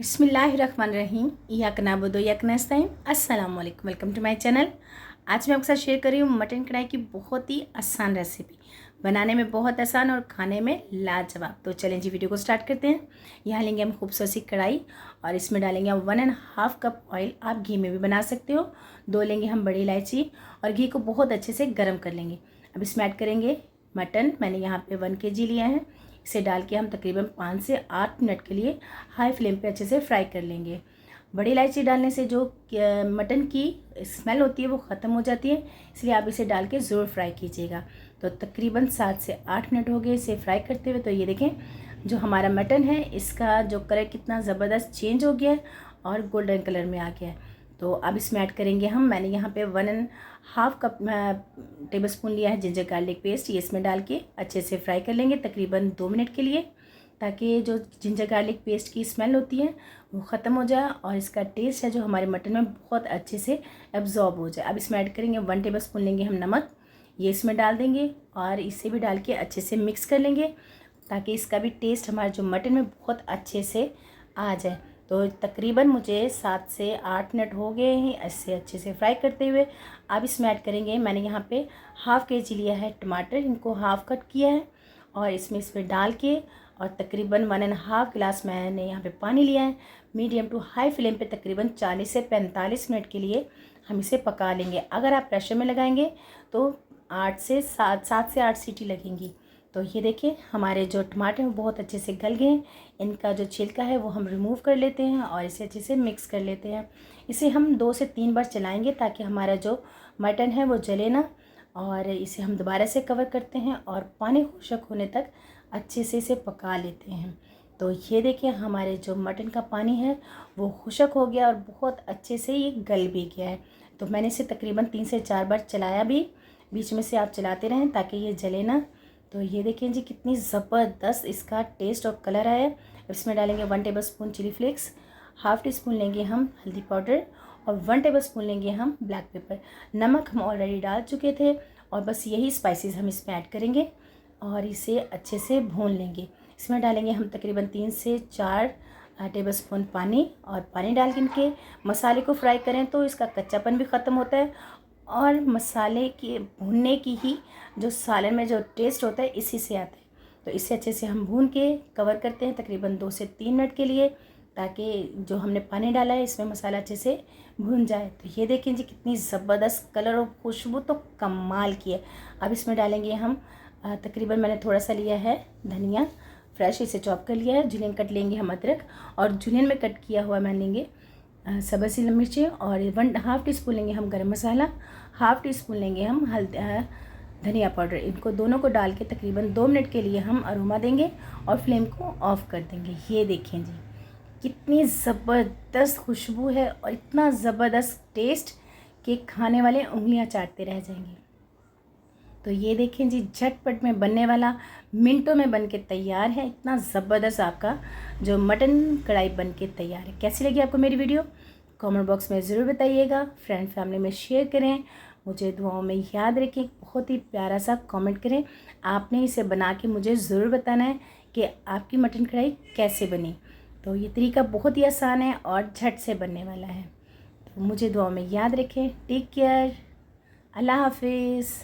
बिस्मिल्लाहिर्रहमानिर्रहीम इय्याक नअबुदु व इय्याक नस्तईन। अस्सलाम वालेकुम, वेलकम टू माय चैनल। आज मैं आपके साथ शेयर कर रही हूँ मटन कढ़ाई की बहुत ही आसान रेसिपी। बनाने में बहुत आसान और खाने में लाजवाब। तो चलें जी, वीडियो को स्टार्ट करते हैं। यहाँ लेंगे हम खूबसूरत सी कढ़ाई और इसमें डालेंगे हम 1.5 कप ऑयल। आप घी में भी बना सकते हो। 2 लेंगे हम बड़ी इलायची और घी को बहुत अच्छे से गर्म कर लेंगे। अब इसमें ऐड करेंगे मटन। मैंने यहाँ पे 1 kg लिया है। इसे डाल के हम तकरीबन 5 से 8 मिनट के लिए हाई फ्लेम पे अच्छे से फ्राई कर लेंगे। बड़ी इलायची डालने से जो मटन की स्मेल होती है वो ख़त्म हो जाती है, इसलिए आप इसे डाल के ज़रूर फ्राई कीजिएगा। तो तकरीबन 7 से 8 मिनट हो गए इसे फ्राई करते हुए। तो ये देखें, जो हमारा मटन है इसका जो कलर कितना ज़बरदस्त चेंज हो गया है और गोल्डन कलर में आ गया है। तो अब इसमें ऐड करेंगे हम, मैंने यहाँ पे 1.5 कप टेबल स्पून लिया है जिंजर गार्लिक पेस्ट। ये इसमें डाल के अच्छे से फ्राई कर लेंगे तकरीबन 2 मिनट के लिए, ताकि जो जिंजर गार्लिक पेस्ट की स्मेल होती है वो ख़त्म हो जाए और इसका टेस्ट है जो हमारे मटन में बहुत अच्छे से एब्जॉर्ब हो जाए। अब इसमें ऐड करेंगे 1 टेबल स्पून लेंगे हम नमक। ये इसमें डाल देंगे और इसे भी डाल के अच्छे से मिक्स कर लेंगे, ताकि इसका भी टेस्ट हमारे जो मटन में बहुत अच्छे से आ जाए। तो तकरीबन मुझे 7 से 8 मिनट हो गए हैं ऐसे अच्छे से फ्राई करते हुए। अब इसमें ऐड करेंगे, मैंने यहाँ पे 1/2 kg लिया है टमाटर, इनको हाफ़ कट किया है और इसमें डाल के और तकरीबन 1.5 गिलास मैंने यहाँ पे पानी लिया है। मीडियम टू हाई फ्लेम पे तकरीबन 40 से 45 मिनट के लिए हम इसे पका लेंगे। अगर आप प्रेशर में लगाएंगे तो 7 से 8 सीटी लगेंगी। तो ये देखिए, हमारे जो टमाटर हैं वो बहुत अच्छे से गल गए हैं। इनका जो छिलका है वो हम रिमूव कर लेते हैं और इसे अच्छे से मिक्स कर लेते हैं। इसे हम 2 से 3 बार चलाएंगे ताकि हमारा जो मटन है वो जले ना। और इसे हम दोबारा से कवर करते हैं और पानी खुश्क होने तक अच्छे से इसे पका लेते हैं। तो ये देखिए, हमारे जो मटन का पानी है वो खुश्क हो गया और बहुत अच्छे से ये गल भी गया है। तो मैंने इसे तकरीबन 3 से 4 बार चलाया भी, बीच में से आप चलाते रहें ताकि ये जले ना। तो ये देखिए जी, कितनी ज़बरदस्त इसका टेस्ट और कलर आया है। इसमें डालेंगे 1 tablespoon chilli flakes, 1/2 teaspoon लेंगे हम हल्दी पाउडर और 1 टेबल स्पून लेंगे हम ब्लैक पेपर। नमक हम ऑलरेडी डाल चुके थे और बस यही स्पाइसेस हम इसमें ऐड करेंगे और इसे अच्छे से भून लेंगे। इसमें डालेंगे हम तकरीबन 3 से 4 टेबल स्पून पानी और पानी डाल के इनके मसाले को फ्राई करें तो इसका कच्चापन भी ख़त्म होता है और मसाले की भूनने की ही जो सालन में जो टेस्ट होता है इसी से आता है। तो इसे अच्छे से हम भून के कवर करते हैं तकरीबन 2 से 3 मिनट के लिए, ताकि जो हमने पानी डाला है इसमें मसाला अच्छे से भून जाए। तो ये देखें जी, कितनी ज़बरदस्त कलर और खुशबू तो कमाल की है। अब इसमें डालेंगे हम तकरीबन, मैंने थोड़ा सा लिया है धनिया फ्रेश, इसे चॉप कर लिया है। जुलियन कट लेंगे हम अदरक और जुलियन में कट किया हुआ मैं लेंगे सब्ज़ सी मिर्चें और 1/2 टी स्पून लेंगे हम गरम मसाला, 1/2 टी स्पून लेंगे हम धनिया पाउडर। इनको दोनों को डाल के तकरीबन 2 मिनट के लिए हम अरोमा देंगे और फ्लेम को ऑफ़ कर देंगे। ये देखें जी, कितनी ज़बरदस्त खुशबू है और इतना ज़बरदस्त टेस्ट कि खाने वाले उंगलियां चाटते रह जाएंगे। तो ये देखें जी, झटपट में बनने वाला, मिनटों में बन के तैयार है। इतना ज़बरदस्त आपका जो मटन कढ़ाई बन के तैयार है। कैसी लगी आपको मेरी वीडियो? कमेंट बॉक्स में ज़रूर बताइएगा। फ्रेंड फैमिली में शेयर करें, मुझे दुआओं में याद रखें। बहुत ही प्यारा सा कमेंट करें। आपने इसे बना के मुझे ज़रूर बताना है कि आपकी मटन कढ़ाई कैसे बनी। तो ये तरीका बहुत ही आसान है और झट से बनने वाला है। तो मुझे दुआओं में याद रखें। टेक केयर, अल्लाह हाफिज़।